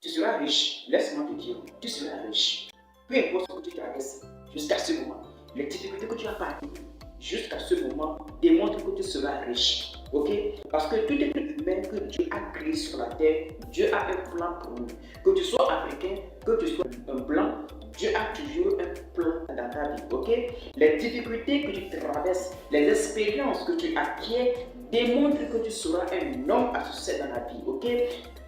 tu seras riche. Laisse-moi te dire, tu seras riche. Peu importe ce que tu traverses jusqu'à ce moment, les difficultés que tu as parcourues jusqu'à ce moment démontrent que tu seras riche. Ok? Parce que tout être humain que Dieu a créé sur la terre, Dieu a un plan pour nous. Que tu sois africain, que tu sois un blanc, Dieu a toujours un plan dans ta vie. Ok? Les difficultés que tu traverses, les expériences que tu acquiers démontrent que tu seras un homme à succès dans la vie. Ok?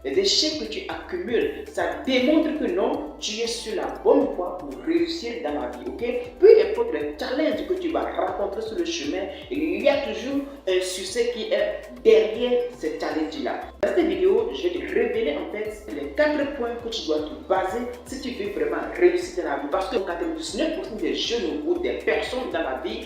Les échecs que tu accumules, ça démontre que non, tu es sur la bonne voie pour réussir dans la vie, ok? Peu importe les challenges que tu vas rencontrer sur le chemin, il y a toujours un succès qui est derrière ces challenges-là. Dans cette vidéo, je vais te révéler en fait les 4 points que tu dois te baser si tu veux vraiment réussir dans la vie. Parce que 99% des jeunes ou des personnes dans la vie,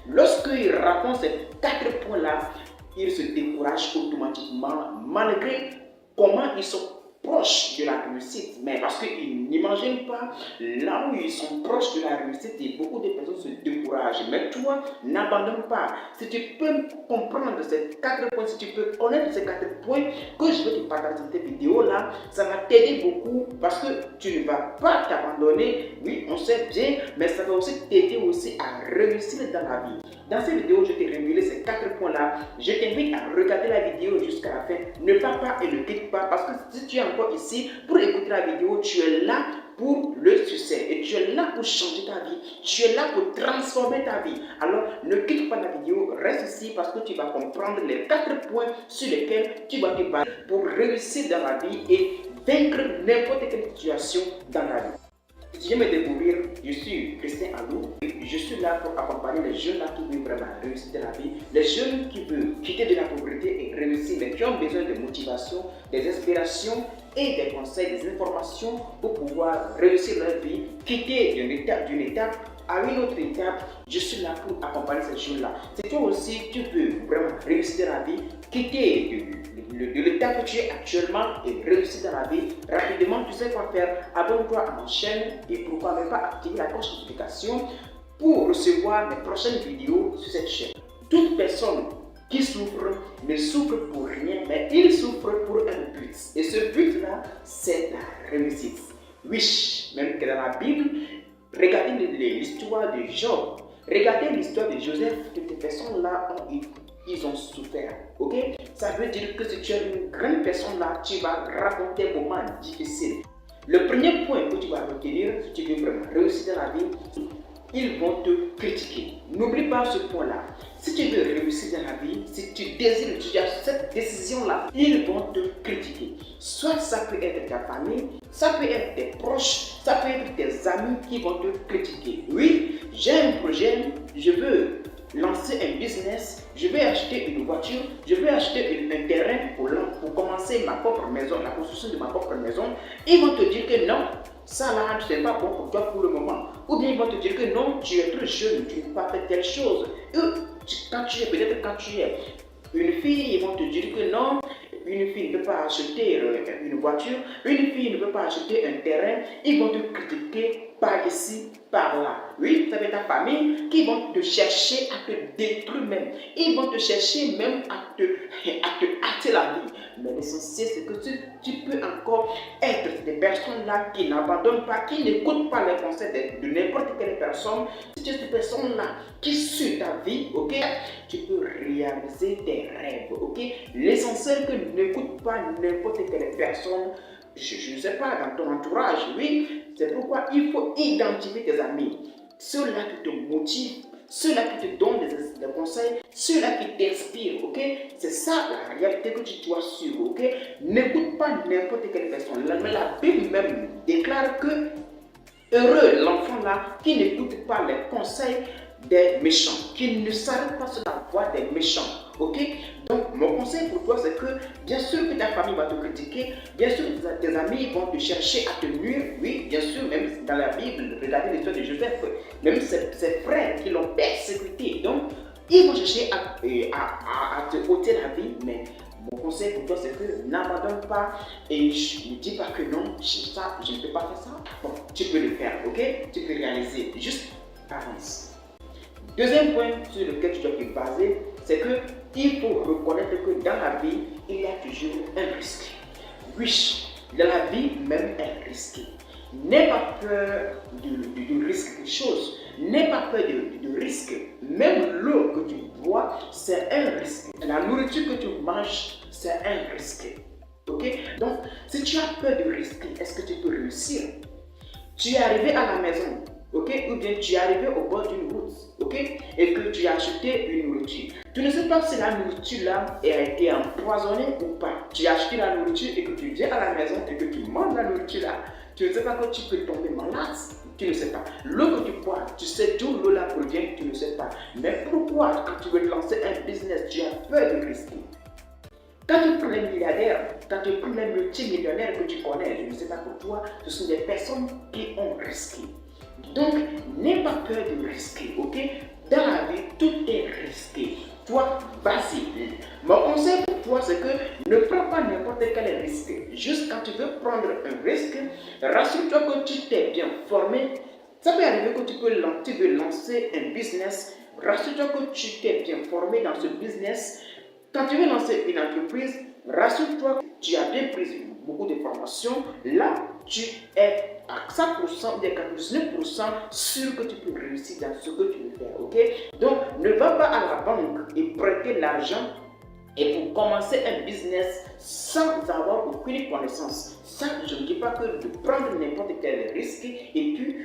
lorsqu'ils racontent ces 4 points-là, ils se découragent automatiquement malgré comment ils sont proches de la réussite, mais parce qu'ils n'imaginent pas là où ils sont proches de la réussite et beaucoup de personnes se découragent. Mais toi, n'abandonne pas. Si tu peux comprendre ces 4 points, si tu peux connaître ces 4 points que je vais te partager dans cette vidéo-là, ça va t'aider beaucoup parce que tu ne vas pas t'abandonner. Oui, on sait bien, mais ça va aussi t'aider aussi à réussir dans la vie. Dans cette vidéo, je t'ai révélé ces 4 points-là. Je t'invite à regarder la vidéo jusqu'à la fin. Ne pars pas et ne quitte pas parce que si tu es encore ici pour écouter la vidéo, tu es là pour le succès et tu es là pour changer ta vie. Tu es là pour transformer ta vie. Alors, ne quitte pas la vidéo, reste ici parce que tu vas comprendre les 4 points sur lesquels tu vas te baser pour réussir dans la vie et vaincre n'importe quelle situation dans la vie. Si tu viens me découvrir, je suis Christian Alou. Je suis là pour accompagner les jeunes là qui veulent vraiment réussir dans la vie, les jeunes qui veulent quitter de la pauvreté et réussir, mais qui ont besoin de motivation, des inspirations et des conseils, des informations pour pouvoir réussir leur vie, quitter d'une étape à une autre étape. Je suis là pour accompagner ces jeunes-là. Si toi aussi tu veux vraiment réussir dans la vie, quitter de l'état que tu es actuellement et réussir dans la vie, rapidement tu sais quoi faire. Abonne-toi à ma chaîne et pourquoi même pas activer la cloche de notification pour recevoir mes prochaines vidéos sur cette chaîne. Toute personne qui souffre ne souffre pour rien, mais il souffre pour un but. Et ce but-là, c'est la réussite. Oui, même que dans la Bible, regardez l'histoire de Job, regardez l'histoire de Joseph, toutes ces personnes-là ils ont souffert, ok? Ça veut dire que si tu es une grande personne là, tu vas raconter un moment difficile. Le premier point que tu vas retenir, si tu veux vraiment réussir dans la vie, ils vont te critiquer. N'oublie pas ce point-là. Si tu veux réussir dans la vie, si tu désires, tu as cette décision-là, ils vont te critiquer. Soit ça peut être ta famille, ça peut être tes proches, ça peut être tes amis qui vont te critiquer. Oui, j'ai un projet, je veux lancer un business, je vais acheter une voiture, je vais acheter un terrain pour commencer ma propre maison, la construction de ma propre maison. Ils vont te dire que non, ça là, ce n'est pas bon pour toi pour le moment. Ou bien ils vont te dire que non, tu es trop jeune, tu ne peux pas faire telle chose. Peut-être quand tu es une fille, ils vont te dire que non, une fille ne peut pas acheter une voiture, une fille ne peut pas acheter un terrain. Ils vont te critiquer par ici, par là. Oui, ça va être ta famille qui vont te chercher à te détruire même. Ils vont te chercher même à te hâter la vie. Mais l'essentiel, c'est que tu peux encore être des personnes-là qui n'abandonnent pas, qui n'écoutent pas les conseils de n'importe quelle personne. Si tu es cette personne-là qui suit ta vie, ok, tu peux réaliser tes rêves, ok. L'essentiel, que n'écoute pas n'importe quelle personne. Je ne sais pas, dans ton entourage, oui. C'est pourquoi il faut identifier tes amis. Ceux-là qui te motivent, ceux-là qui te donnent des conseils, ceux-là qui t'inspirent, ok? C'est ça la réalité que tu dois suivre, ok? N'écoute pas n'importe quelle personne. Mais la Bible même déclare que heureux l'enfant là qui n'écoute pas les conseils des méchants, qui ne s'arrête pas sur la voie des méchants. Ok? Donc, mon conseil pour toi, c'est que bien sûr que ta famille va te critiquer, bien sûr que tes amis vont te chercher à te nuire. Oui, bien sûr, même dans la Bible, regardez l'histoire de Joseph, même ses frères qui l'ont persécuté. Donc, ils vont chercher à te ôter la vie, mais mon conseil pour toi, c'est que n'abandonne pas et ne dis pas que non, je ne peux pas faire ça. Bon, tu peux le faire, ok? Tu peux réaliser, juste avance. Deuxième point sur lequel tu dois te baser, c'est qu'il faut reconnaître que dans la vie, il y a toujours un risque. Oui, Dans la vie, même est risquée. N'aie pas peur de risquer quelque chose. N'aie pas peur de risque. Même l'eau que tu bois, c'est un risque. La nourriture que tu manges, c'est un risque. Ok? Donc, si tu as peur de risquer, est-ce que tu peux réussir? Tu es arrivé à la maison, ok? Ou bien tu es arrivé au bord d'une route, ok? Et que tu as acheté une nourriture. Tu ne sais pas si la nourriture là a été empoisonnée ou pas. Tu as acheté la nourriture et que tu viens à la maison et que tu manges la nourriture là. Tu ne sais pas que tu peux tomber malade. Tu ne sais pas. L'eau que tu bois, tu sais d'où l'eau là provient, tu ne sais pas. Mais pourquoi quand tu veux lancer un business, tu as peur de risquer? Quand tu prends les milliardaires, quand tu prends les multimillionnaires que tu connais, je ne sais pas pour toi, ce sont des personnes qui ont risqué. Donc, n'aie pas peur de risquer, ok? Dans la vie, tout est risqué. Toi, vas-y. Mon conseil pour toi, c'est que ne prends pas n'importe quel risque. Juste quand tu veux prendre un risque, rassure-toi que tu t'es bien formé. Ça peut arriver que tu veux lancer un business. Rassure-toi que tu t'es bien formé dans ce business. Quand tu veux lancer une entreprise, rassure-toi que tu as bien pris beaucoup de formations. Là, tu es à 100% ou à 99% sûr que tu peux réussir dans ce que tu veux faire. Ok? Donc, ne va pas à la banque et prêter l'argent et pour commencer un business sans avoir aucune connaissance. Ça, je ne dis pas que de prendre n'importe quel risque et puis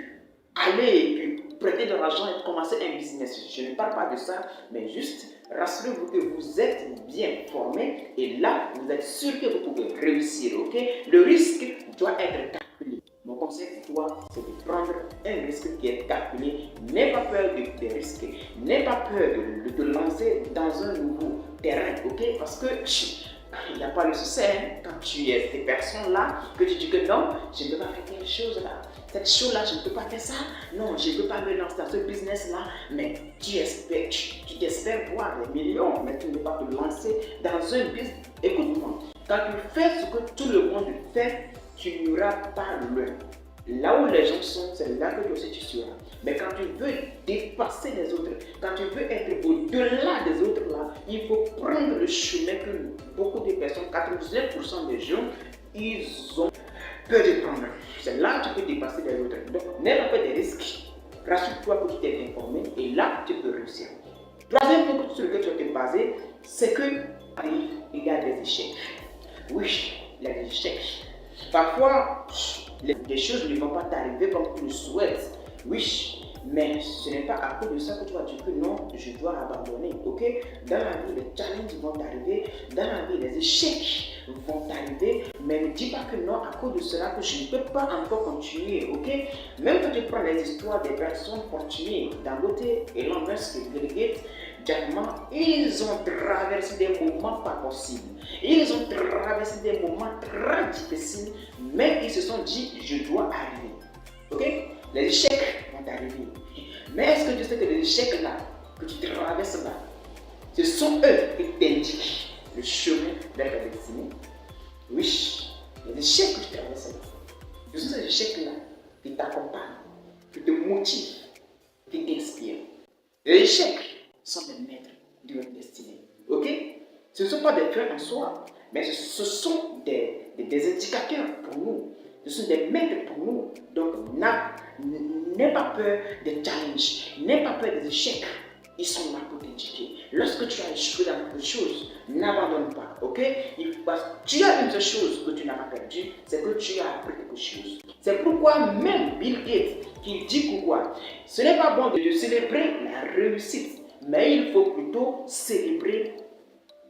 aller et puis prêter de l'argent et commencer un business. Je ne parle pas de ça, mais juste rassurez-vous que vous êtes bien formé et là, vous êtes sûr que vous pouvez réussir. Ok? Le risque doit être calculé. Mon conseil pour toi, c'est de prendre un risque qui est calculé. N'aie pas peur de risquer. N'aie pas peur de te lancer dans un nouveau terrain. Ok? Parce que il n'y a pas le succès quand tu es ces personnes-là que tu dis que non, je ne peux pas faire quelque chose là. Cette chose-là, je ne peux pas faire ça. Non, je ne peux pas me lancer dans ce business-là. Mais tu t'espères voir des millions, mais tu ne peux pas te lancer dans un business. Écoute-moi, quand tu fais ce que tout le monde fait, tu n'iras pas loin. Là où les gens sont, c'est là que toi aussi tu seras. Mais quand tu veux dépasser les autres, quand tu veux être au-delà des autres là, il faut prendre le chemin que beaucoup de personnes, 99% des gens, ils ont peur de prendre. C'est là que tu peux dépasser les autres. Donc, n'aie pas peur des risques. Rassure-toi que tu t'es informé et là, tu peux réussir. Troisième point sur lequel tu vas te baser, c'est que il y a des échecs. Oui, il y a des échecs. Parfois, les choses ne vont pas t'arriver comme tu le souhaites. Oui, mais ce n'est pas à cause de ça que tu vas dire que non, je dois abandonner. Ok? Dans la vie, les challenges vont t'arriver. Dans la vie, les échecs vont t'arriver. Mais ne dis pas que non, à cause de cela, que je ne peux pas encore continuer. Ok? Même quand tu prends les histoires des personnes fortunées, Dangote, Elon Musk, Bill Gates, Jack Ma, ils ont traversé des moments pas possibles. Ils ont traversé des moments très difficiles, mais ils se sont dit, je dois arriver. Ok? Les échecs vont arriver. Mais est-ce que tu sais que les échecs là, que tu traverses là, ce sont eux qui t'indiquent le chemin vers ta destinée? Oui, les échecs que tu traverses là, ce sont ces échecs là qui t'accompagnent, qui te motivent, qui t'inspirent. Les échecs sont des maîtres de notre destinée. Ok? Ce ne sont pas des faits en soi, mais ce sont des indicateurs pour nous. Ce sont des maîtres pour nous. Donc, n'aie pas peur des challenges, n'aie pas peur des échecs. Ils sont là pour t'indiquer. Lorsque tu as échoué dans quelque chose, n'abandonne pas. Ok? Tu as une seule chose que tu n'as pas perdue, c'est que tu as appris quelque chose. C'est pourquoi même Bill Gates, qui dit pourquoi, ce n'est pas bon de célébrer la réussite, mais il faut plutôt célébrer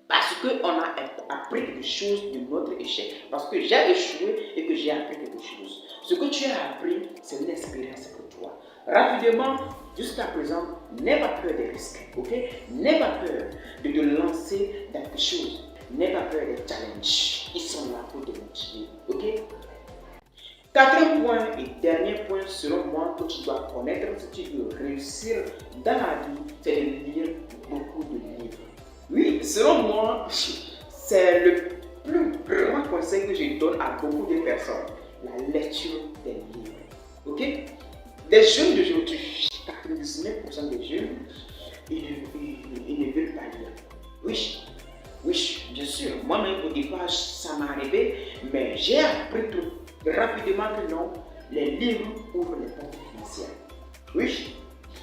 parce qu'on a appris quelque chose de notre échec. Parce que j'ai échoué et que j'ai appris quelque chose. Ce que tu as appris, c'est une expérience pour toi. Rapidement, jusqu'à présent, n'aie pas peur des risques. Ok? N'aie pas peur de te lancer dans quelque chose. N'aie pas peur des challenges. Ils sont là pour te motiver. Ok? Quatrième point et dernier point, selon moi, que tu dois connaître si tu veux réussir dans la vie, c'est de lire beaucoup de livres. Oui, selon moi, c'est le plus grand conseil que je donne à beaucoup de personnes. La lecture des livres. Ok? Les jeunes d'aujourd'hui, 99% des jeunes, ils ne veulent pas lire. Oui, bien sûr. Moi-même, au départ, ça m'est arrivé, mais j'ai appris rapidement que non, les livres ouvrent les portes financières. Oui,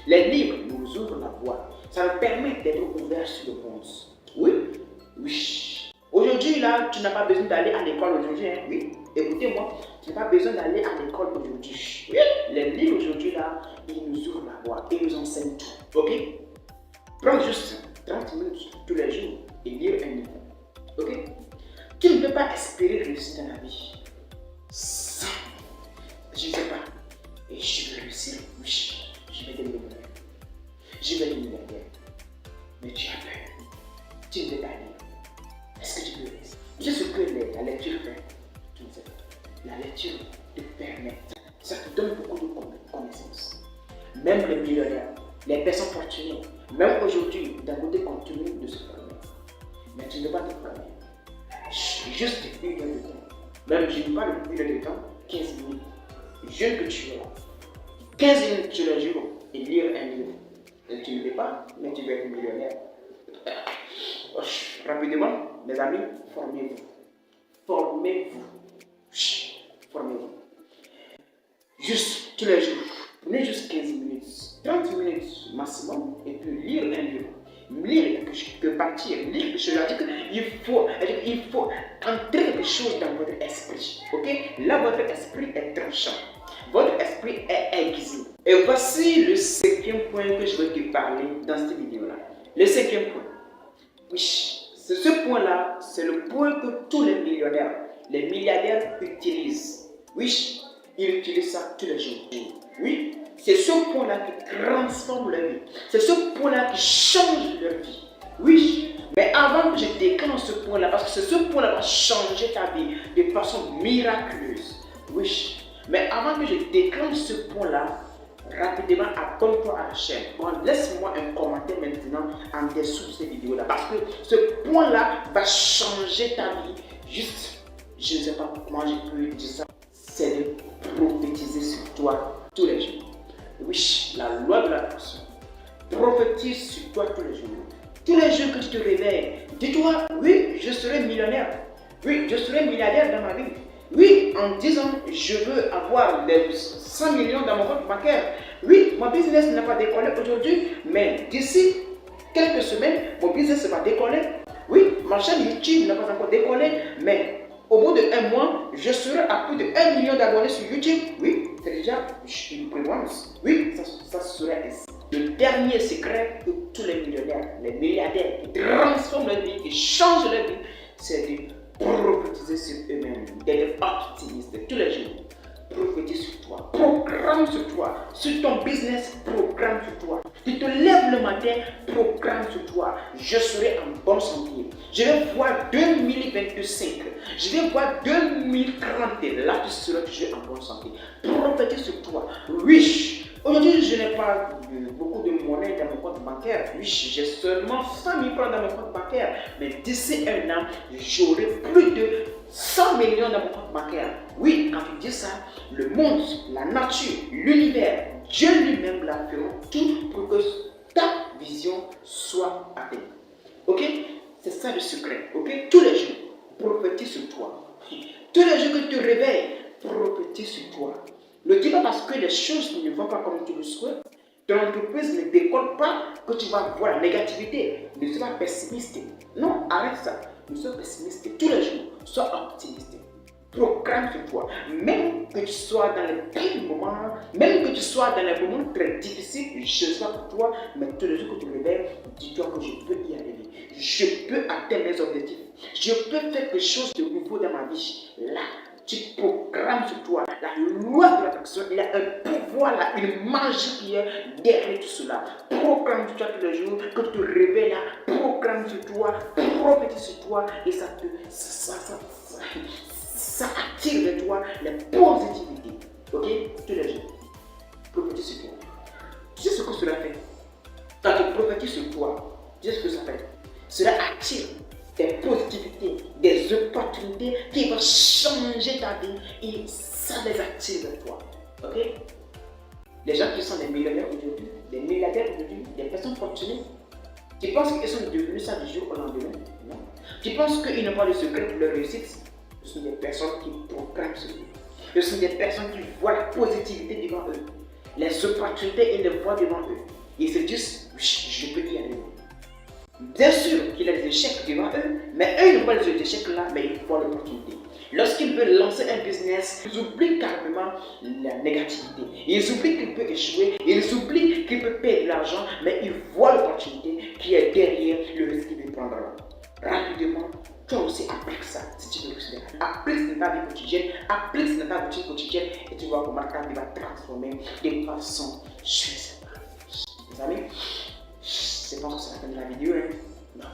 les livres nous ouvrent la voie. Ça nous permet d'être ouverts sur le monde. Oui, oui. Aujourd'hui, là, tu n'as pas besoin d'aller à l'école aujourd'hui. Hein? Oui, écoutez-moi, tu n'as pas besoin d'aller à l'école aujourd'hui. Oui, les livres aujourd'hui, là, ils nous ouvrent la voie. Ils nous enseignent tout. Ok? Prends juste 30 minutes tous les jours et lire un livre. Ok? Tu ne peux pas espérer réussir dans la vie sans. Je ne sais pas. Et je vais réussir. Oui, je vais devenir millionnaire. Je vais devenir millionnaire. Mais tu as peur. Tu ne veux pas lire. Est-ce que tu peux lire? Tu sais ce que la lecture fait? Tu ne sais pas. La lecture te permet. Ça te donne beaucoup de connaissances. Même les millionnaires, les personnes fortunées, même aujourd'hui, Dangote continue de se former. Mais tu ne veux pas te former. Juste une heure de temps. Même je ne parle d'une heure de temps, 15 minutes. Jeune que tu es là. 15 minutes sur le jour et lire un livre. Et tu ne veux pas, mais tu vas être millionnaire. Rapidement, mes amis, formez-vous. Formez-vous. Formez-vous. Juste tous les jours. Prenez juste 15 minutes, 30 minutes maximum et puis lire un livre. Lire quelque partie, lire quelque chose. Il faut entrer quelque chose dans votre esprit. Ok? Là, votre esprit est tranchant. Votre esprit est aiguisé. Et voici le 5e point que je vais te parler dans cette vidéo-là. Le 5e point. Oui, ce point-là, c'est le point que tous les millionnaires, les milliardaires utilisent. Oui, ils utilisent ça tous les jours. Oui, c'est ce point-là qui transforme leur vie. C'est ce point-là qui change leur vie. Oui, mais avant que je déclenche ce point-là, parce que ce point-là va changer ta vie de façon miraculeuse. Oui, mais avant que je déclenche ce point-là, rapidement abonne-toi à la chaîne. Bon, laisse-moi un commentaire maintenant en dessous de cette vidéo-là. Parce que ce point-là va changer ta vie. Juste, je ne sais pas comment je peux dire ça. C'est de prophétiser sur toi tous les jours. Oui, la loi de l'attraction. Prophétise sur toi tous les jours. Tous les jours que tu te réveilles, dis-toi, oui, je serai millionnaire. Oui, je serai milliardaire dans ma vie. Oui, en disant, je veux avoir les 100 millions dans mon compte bancaire. Oui, mon business n'a pas décollé aujourd'hui, mais d'ici quelques semaines, mon business va décoller. Oui, ma chaîne YouTube n'a pas encore décollé, mais au bout de 1 mois, je serai à plus de 1 million d'abonnés sur YouTube. Oui, c'est déjà une prévoyance. Oui, ça serait ainsi. Le dernier secret que tous les millionnaires, les milliardaires qui transforment leur vie, qui changent leur vie, c'est de prophétiser sur eux-mêmes, d'être optimiste tous les jours. Prophétise sur toi, programme sur toi, sur ton business, programme sur toi. Tu te lèves le matin, programme sur toi. Je serai en bonne santé. Je vais voir 2025. Je vais voir 2030. Là, tu seras toujours en bonne santé. Prophétise sur toi. Oui. Aujourd'hui, je n'ai pas beaucoup de monnaie dans mon compte bancaire. Oui, j'ai seulement 100 000 francs dans mon compte bancaire. Mais d'ici 1 an, j'aurai plus de 100 millions dans mon compte bancaire. Oui, quand tu dis ça, le monde, la nature, l'univers, Dieu lui-même la feront tout pour que ta vision soit atteinte. Ok? C'est ça le secret. Ok? Tous les jours, prophétise sur toi. Tous les jours que tu te réveilles, prophétise sur toi. Ne dis pas parce que les choses ne vont pas comme tu le souhaites. Ton entreprise ne décolle pas que tu vas voir la négativité. Ne sois pas pessimiste. Non, arrête ça. Ne sois pessimiste tous les jours. Sois optimiste. Programme sur toi. Même que tu sois dans les pires moments, même que tu sois dans les moments très difficiles, je ne sais pas pour toi, mais tous les jours que tu te réveilles, dis-toi que je peux y arriver. Je peux atteindre mes objectifs. Je peux faire quelque chose de nouveau dans ma vie. Là, tu programmes sur toi. La loi de l'attraction, il y a un pouvoir là, une magie qui est derrière tout cela. Programme sur toi tous les jours, que tu te réveilles là, programme sur toi, prophétise sur toi, et ça attire de toi les positivités. Ok? Tous les jours. Prophétise sur toi. Tu sais ce que cela fait? Quand tu prophétises sur toi, tu sais ce que ça fait? Cela attire des positivités, des opportunités qui vont changer ta vie et ça les attire de toi. Ok? Les gens qui sont des millionnaires aujourd'hui, des milliardaires aujourd'hui, des personnes fortunées, tu penses qu'ils sont devenus ça du jour au lendemain? Non. Tu penses qu'ils n'ont pas de secret pour leur réussite? Ce sont des personnes qui programment sur eux. Ce sont des personnes qui voient la positivité devant eux. Les opportunités, ils les voient devant eux. Ils se disent, oui, je peux y aller. Bien sûr qu'il y a des échecs devant eux, mais eux, ils voient les échecs-là, mais ils voient l'opportunité. Lorsqu'ils veulent lancer un business, ils oublient carrément la négativité. Ils oublient qu'ils peuvent échouer, ils oublient qu'ils peuvent perdre de l'argent, mais ils voient l'opportunité qui est derrière le risque qu'ils veulent prendre. Rapidement, toi aussi applique ça si tu veux réussir. Applique dans ta vie quotidienne, applique dans ta routine quotidienne et tu vois comment ta vie va transformer de façon suisse. Les amis, je pense que c'est la fin de la vidéo. Non,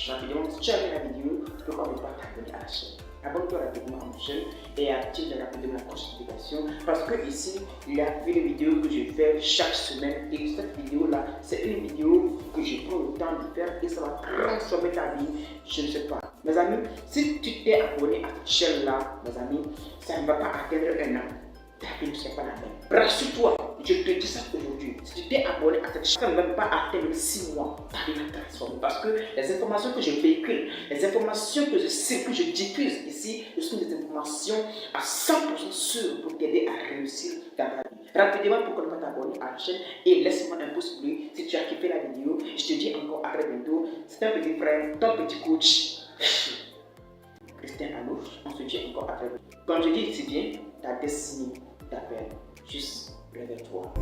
rapidement, si tu as aimé la vidéo, pourquoi ne pas t'abonner à la chaîne? Abonne-toi rapidement à ma chaîne et active rapidement la notification parce que ici, il y a une vidéo que je fais chaque semaine et cette vidéo-là, c'est une vidéo que je prends le temps de faire et ça va transformer ta vie, je ne sais pas. Mes amis, si tu t'es abonné à cette chaîne-là, mes amis, ça ne va pas atteindre un an. Ta vie ne sera pas la même. Rassure-toi, je te dis ça aujourd'hui. Si tu t'es abonné à cette chaîne, ça ne va même pas atteindre 6 mois. Ta vie va transformer. Parce que les informations que je véhicule, les informations que je diffuse ici, ce sont des informations à 100% sûres pour t'aider à réussir dans ta vie. Rapidement, pourquoi ne pas t'abonner à la chaîne et laisse-moi un pouce bleu si tu as kiffé la vidéo. Je te dis encore à très bientôt. C'est un petit frère, ton petit coach, Christian Anouf. On se dit encore à très bientôt. Comme je dis si bien, ta destinée t'appelle. Juste réveille-toi.